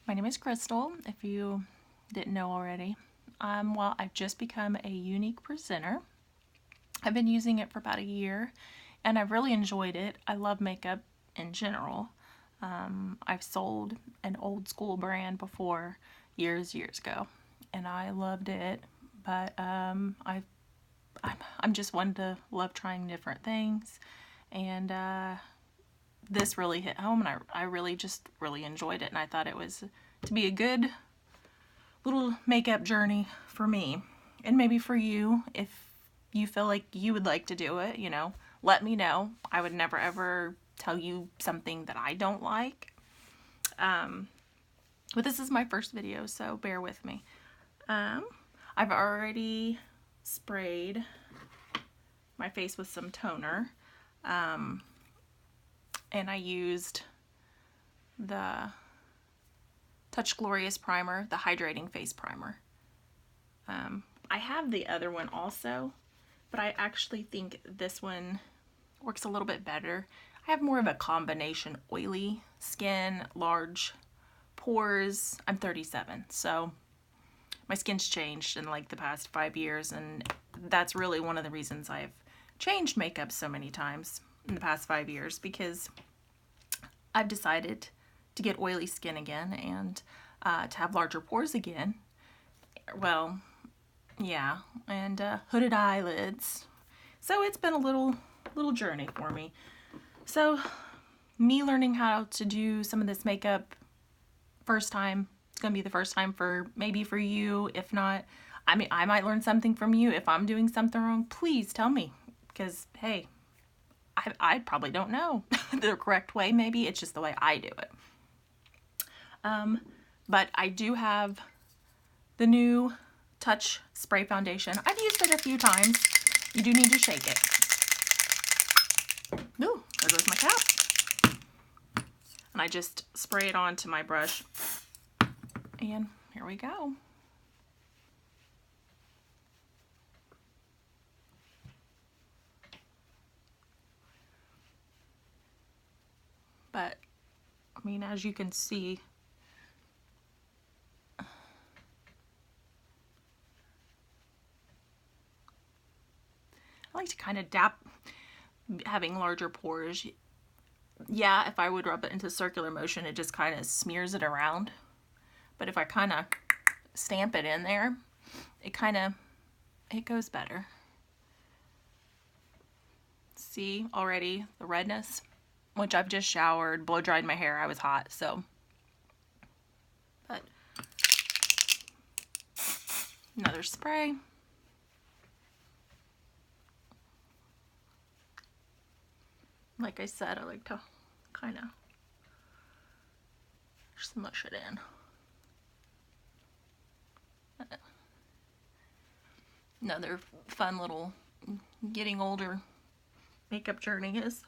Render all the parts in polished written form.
My name is Crystal, if you didn't know already. Well, I've just become a Younique presenter. I've been using it for about a year, and I've really enjoyed it. I love makeup in general. I've sold an old school brand before years ago, and I loved it. But I'm just one to love trying different things, and this really hit home, and I really enjoyed it, and I thought it was to be a good little makeup journey for me, and maybe for you if you feel like you would like to do it. Let me know. I would never ever tell you something that I don't like, but this is my first video, so bear with me. I've already sprayed my face with some toner, and I used the Touch Glorious primer, the hydrating face primer. I have the other one also, but I actually think this one works a little bit better. I have more of a combination oily skin, large pores. I'm 37, so my skin's changed in like the past 5 years, and that's really one of the reasons I've changed makeup so many times in the past 5 years, because I've decided to get oily skin again and to have larger pores again. Well, yeah, and hooded eyelids. So it's been a little journey for me. So me learning how to do some of this makeup first time, it's gonna be the first time for you. If not, I mean, I might learn something from you. If I'm doing something wrong, please tell me, because hey, I probably don't know the correct way. Maybe it's just the way I do it. But I do have the new Touch Spray Foundation. I've used it a few times. You do need to shake it. Ooh, there goes my cap. And I just spray it onto my brush. And here we go. But, I mean, as you can see, I like to kind of dap, having larger pores. Yeah, if I would rub it into circular motion, it just kind of smears it around. But if I kind of stamp it in there, it goes better. See already the redness, which I've just showered, blow dried my hair. I was hot, so. But another spray. Like I said, I like to kind of smush it in. Another fun little getting older makeup journey is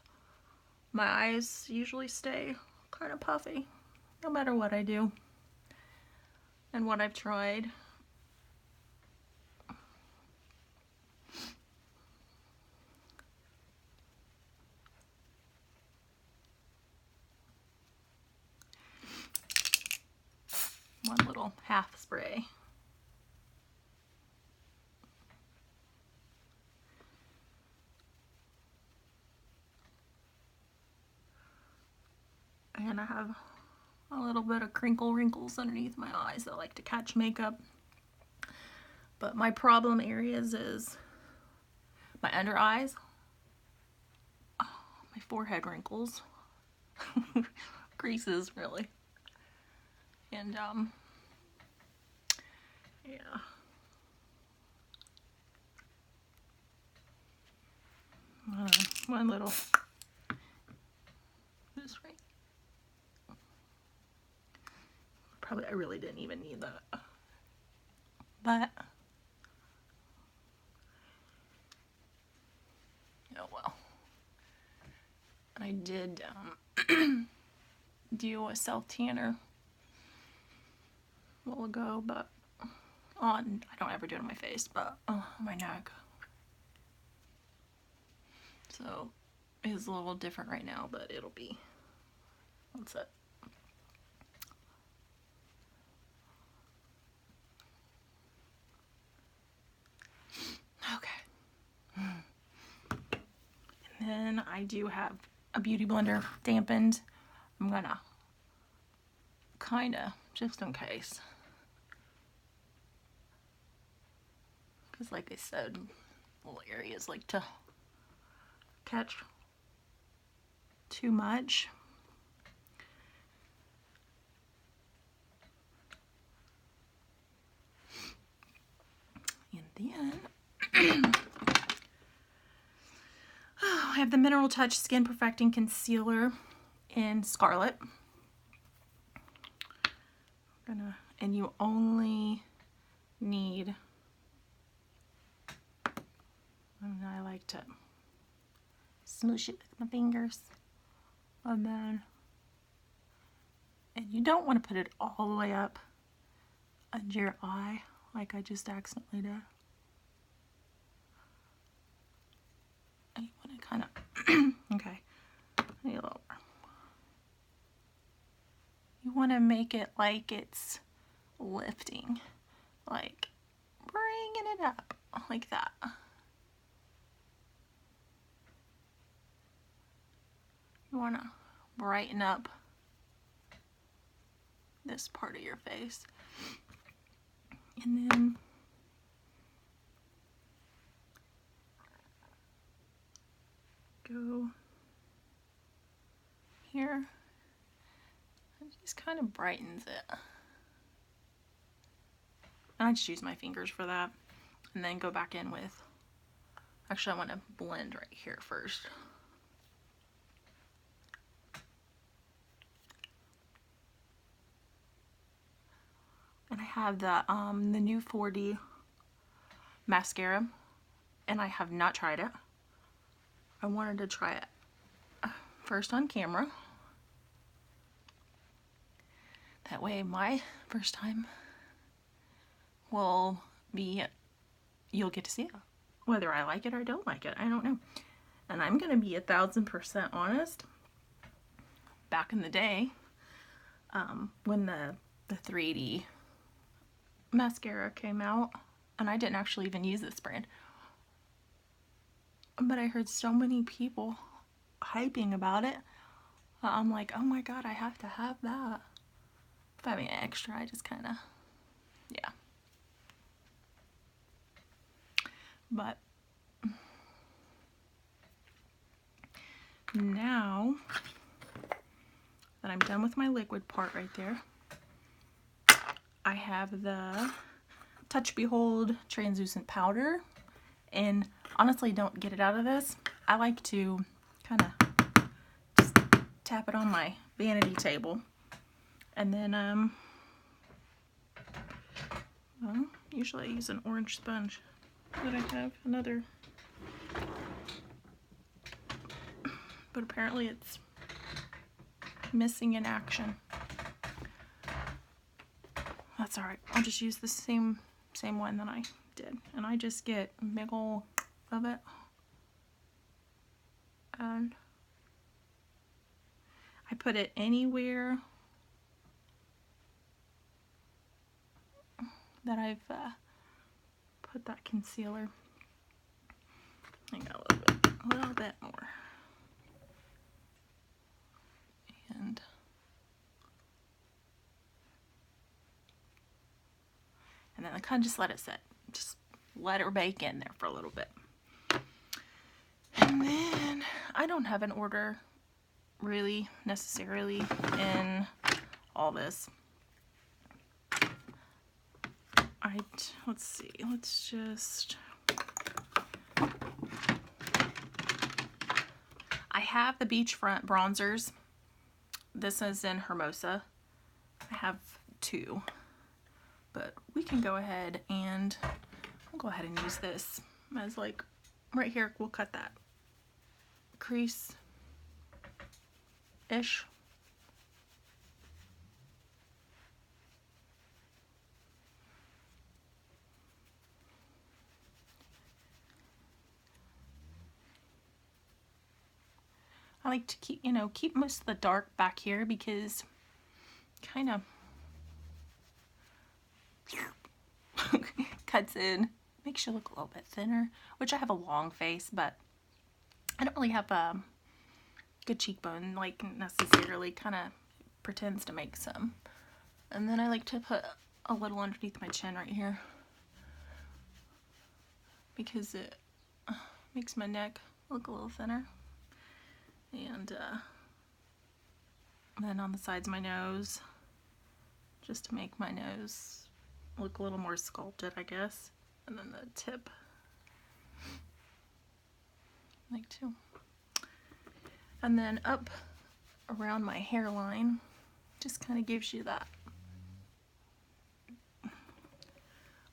my eyes usually stay kind of puffy no matter what I do and what I've tried. One little half spray. And I have a little bit of wrinkles underneath my eyes that like to catch makeup. But my problem areas is my under eyes, my forehead wrinkles, creases really, and yeah. One little this way. Probably I really didn't even need that, but oh well. And I did do a self tanner a while ago, but I don't ever do it on my face, but my neck. So it's a little different right now, but it'll be, what's it? then I do have a beauty blender dampened. I'm gonna kinda, just in case, because like I said, little areas like to catch too much. And then I have the Mineral Touch Skin Perfecting Concealer in Scarlet. And you only need, I like to smoosh it with my fingers, and you don't want to put it all the way up under your eye like I just accidentally did. And you want to kind of, okay, I need a little more. You want to make it like it's lifting, like bringing it up like that. You want to brighten up this part of your face. And then go here. It just kind of brightens it. And I just use my fingers for that. And then go back in with, actually I want to blend right here first. And I have the new 4D mascara, and I have not tried it. I wanted to try it first on camera. That way my first time will be, you'll get to see it. Whether I like it or don't like it, I don't know. And I'm gonna be 1000% honest. Back in the day, when the 3D mascara came out, and I didn't actually even use this brand, but I heard so many people hyping about it. I'm like, oh my god, I have to have that. If having an extra, I just kind of, yeah. But now that I'm done with my liquid part right there, I have the Touch Behold translucent powder, and honestly don't get it out of this. I like to kind of just tap it on my vanity table, and then well, usually I use an orange sponge, but I have another, but apparently it's missing in action. That's alright, I'll just use the same one that I did, and I just get a big ol' of it, and I put it anywhere that I've put that concealer. I got a little bit more, and then I kind of just let it sit. Just let it bake in there for a little bit. And then I don't have an order really necessarily in all this. Let's see, let's just, I have the beachfront bronzers. This is in Hermosa. I have two, but we can go ahead and I'll go ahead and use this as like right here. We'll cut that crease ish. I like to keep, keep most of the dark back here because kind of cuts in, makes you look a little bit thinner, which I have a long face, but I don't really have a good cheekbone, like necessarily, kind of pretends to make some. And then I like to put a little underneath my chin right here because it makes my neck look a little thinner. And then on the sides of my nose, just to make my nose look a little more sculpted, I guess. And then the tip, like two. And then up around my hairline, just kind of gives you that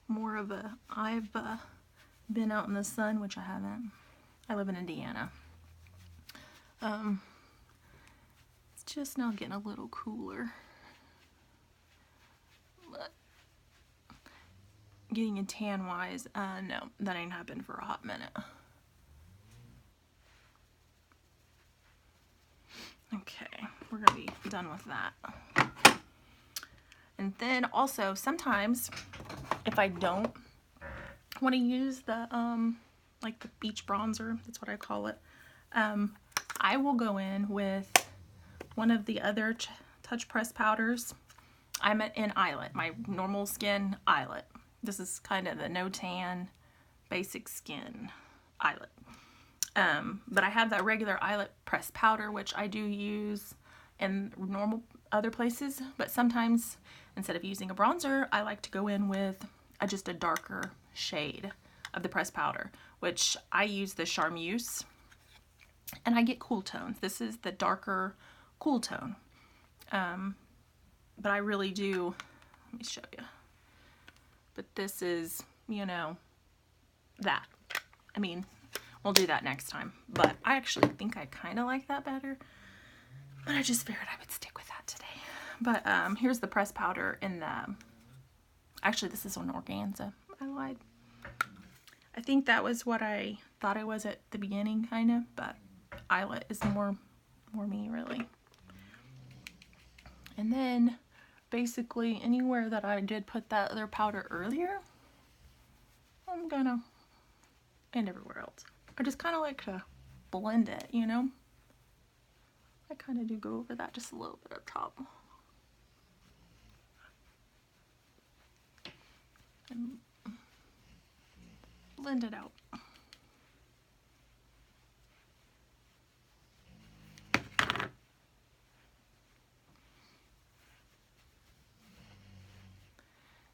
more of a, I've been out in the sun, which I haven't. I live in Indiana. It's just now getting a little cooler. But getting a tan wise, no, that ain't happened for a hot minute. Okay, we're gonna be done with that. And then also sometimes if I don't want to use the like the beach bronzer, that's what I call it, I will go in with one of the other touch press powders. I'm in Eyelet, my normal skin Eyelet. This is kind of the no tan basic skin Eyelet. But I have that regular Eyelet press powder, which I do use in normal other places, but sometimes instead of using a bronzer, I like to go in with just a darker shade of the press powder, which I use the Charmeuse, and I get cool tones. This is the darker cool tone. But I really do, let me show you. But this is, you know, that. I mean, we'll do that next time. But I actually think I kind of like that better. But I just figured I would stick with that today. But here's the press powder in the, actually this is on organza. I lied. I think that was what I thought I was at the beginning, kind of. But Eyelet is more me, really. And then basically anywhere that I did put that other powder earlier, I'm gonna, and everywhere else. I just kind of like to blend it, you know? I kind of do go over that just a little bit up top. And blend it out.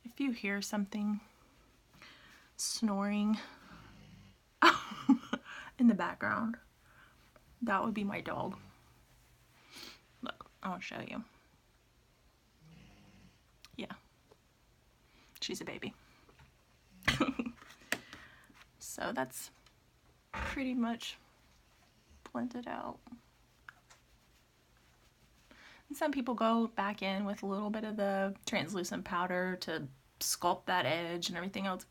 If you hear something snoring in the background, that would be my dog. Look, I'll show you. Yeah, she's a baby. So that's pretty much blended out. And some people go back in with a little bit of the translucent powder to sculpt that edge and everything else.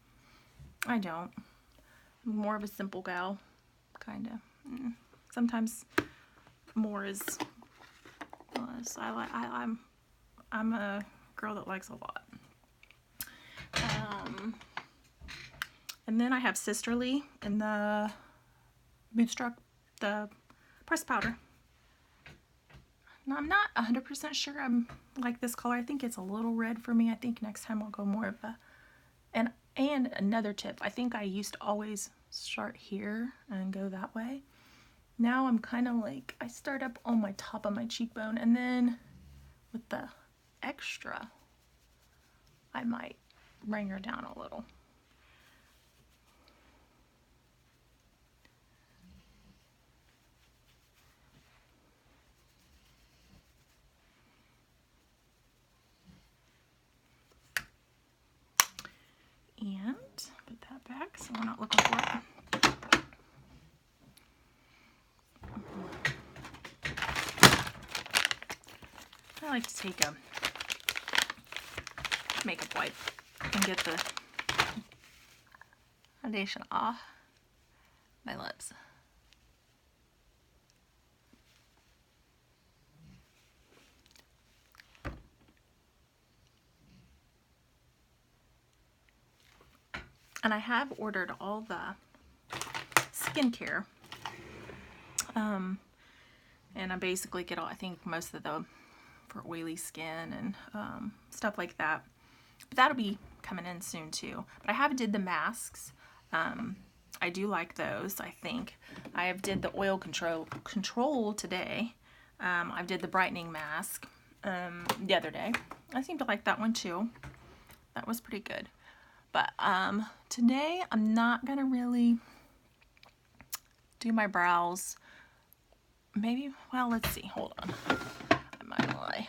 I don't. I'm more of a simple gal, kind of. Sometimes more is less. I'm a girl that likes a lot. And then I have Sisterly in the Bootstrap, the pressed powder. Now, I'm not 100% sure I'm like this color. I think it's a little red for me. I think next time I'll go more of a, and another tip. I think I used to always start here and go that way. Now I'm kind of like, I start up on my top of my cheekbone, and then with the extra, I might bring her down a little. And put that back so we're not looking for it. I like to take a makeup wipe and get the foundation off my lips. And I have ordered all the skincare And I basically get all, I think most of the, for oily skin and stuff like that. But that'll be coming in soon too. But I have did the masks. I do like those, I think. I have did the oil control today. I did the brightening mask the other day. I seem to like that one too. That was pretty good. But today I'm not gonna really do my brows. Maybe, well, let's see, hold on. I'm not gonna lie.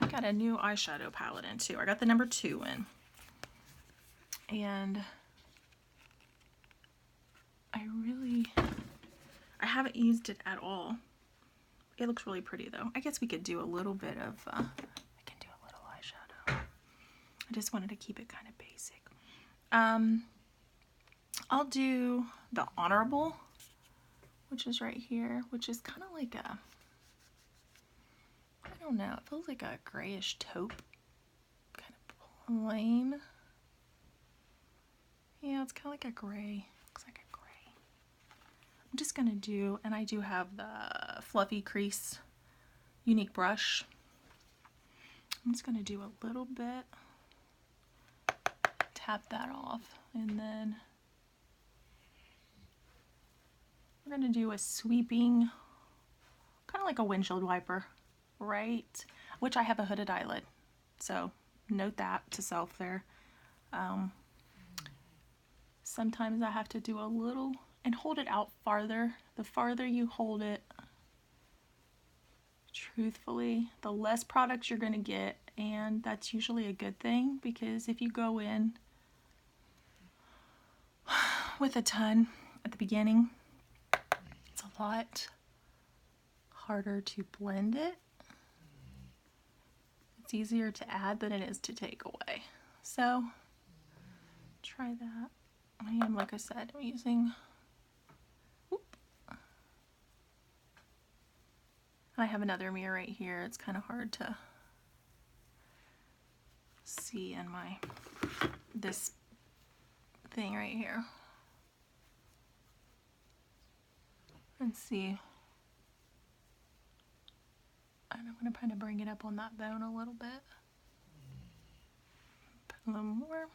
I got a new eyeshadow palette in too. I got the number 2 in. And I haven't used it at all. It looks really pretty though. I guess we could do a little bit of, I can do a little eyeshadow. I just wanted to keep it kind of basic. I'll do the Honorable, which is right here, which is kind of like a, I don't know, it feels like a grayish taupe, kind of plain. Yeah, it's kind of like a gray, looks like a gray. I'm just gonna do, and I do have the Fluffy Crease Younique brush. I'm just gonna do a little bit, tap that off, and then we're gonna do a sweeping, kind of like a windshield wiper, right? Which I have a hooded eyelid, so note that to self there. Sometimes I have to do a little and hold it out farther. The farther you hold it, truthfully, the less products you're gonna get, and that's usually a good thing, because if you go in with a ton at the beginning, it's a lot harder to blend it. It's easier to add than it is to take away. So try that. I am, like I said, I'm using, I have another mirror right here. It's kind of hard to see in my, this thing right here. And see. And I'm going to kind of bring it up on that bone a little bit. Put a little more.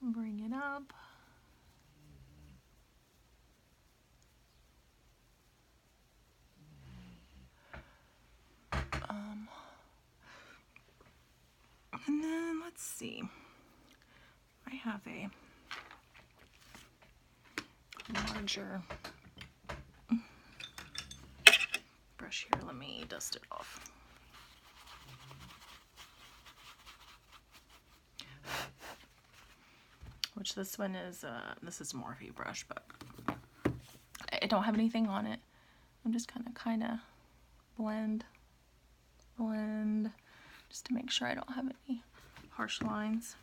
Bring it up. And then let's see. I have a larger brush here. Let me dust it off. Which this one is, this is Morphe brush, but I don't have anything on it. I'm just gonna kind of blend, just to make sure I don't have any harsh lines.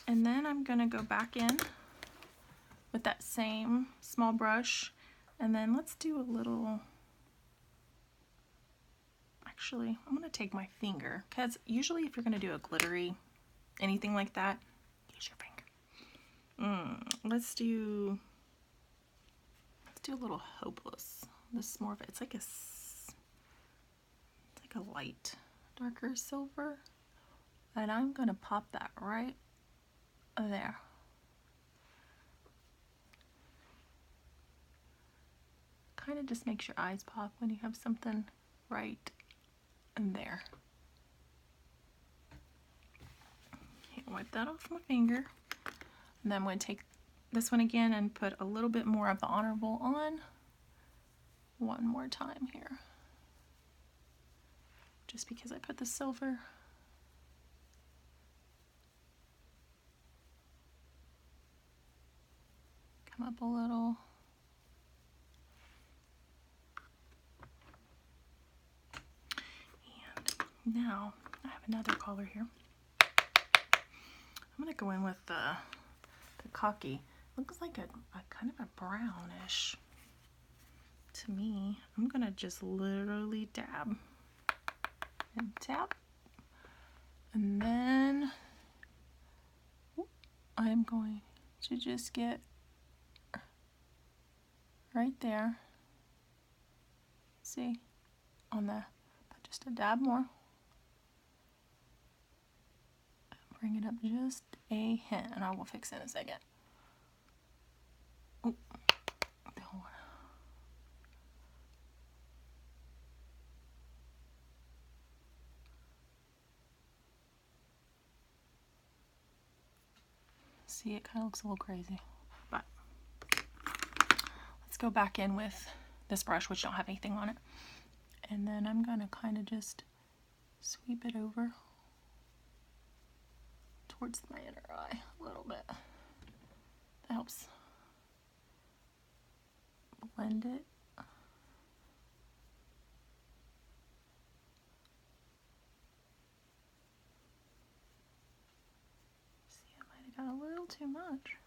And then I'm gonna go back in with that same small brush, and then let's do a little, actually, I'm gonna take my finger, because usually if you're gonna do a glittery, anything like that, use your finger. Let's do a little Hopeless. This is more of it. It's like a light, darker silver, and I'm gonna pop that right there. Kind of just makes your eyes pop when you have something right in there. Okay, wipe that off my finger. And then I'm going to take this one again and put a little bit more of the Honorable on one more time here. Just because I put the silver. Come up a little. And now I have another color here. I'm going to go in with the Cocky. Looks like a kind of a brownish to me. I'm gonna just literally dab and tap, and then I'm going to just get right there. See? On the, just a dab more. Bring it up just a hint, and I will fix it in a second. Oh, see, it kind of looks a little crazy, but let's go back in with this brush, which don't have anything on it, and then I'm gonna kind of just sweep it over towards my inner eye a little bit. That helps blend it. See, I might have got a little too much.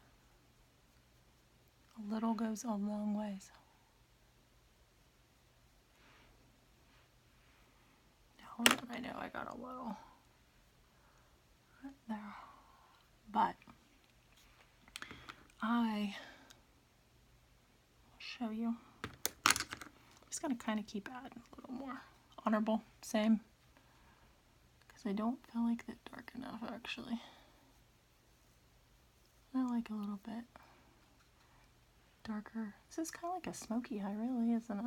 A little goes a long ways. Hold on, I know I got a little right there, but I will show you. Just gotta kind of keep adding a little more. Honorable, same, because I don't feel like that dark enough actually. I like a little bit darker. This is kind of like a smoky eye, really, isn't it?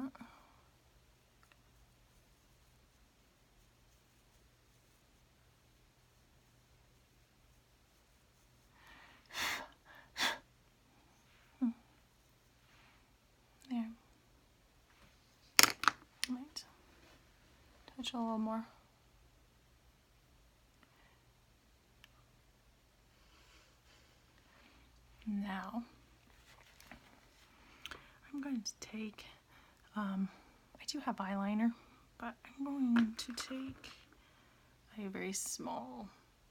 There. Might touch a little more. Now, I'm going to take, I do have eyeliner, but I'm going to take a very small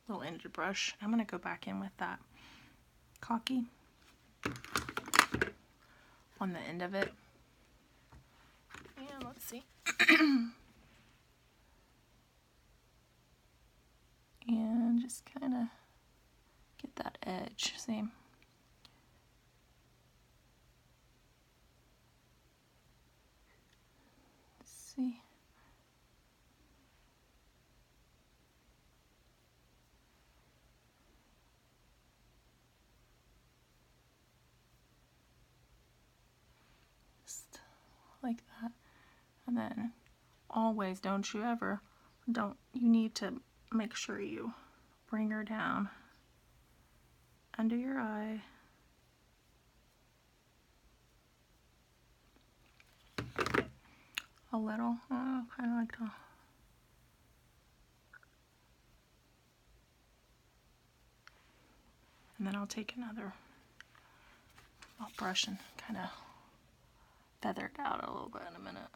little ended brush. I'm going to go back in with that Cocky on the end of it. And let's see. And just kind of get that edge, see? See? Just like that. And then always, don't you need to make sure you bring her down under your eye. A little, kind of like that. And then I'll take another brush and kind of feather it out a little bit in a minute.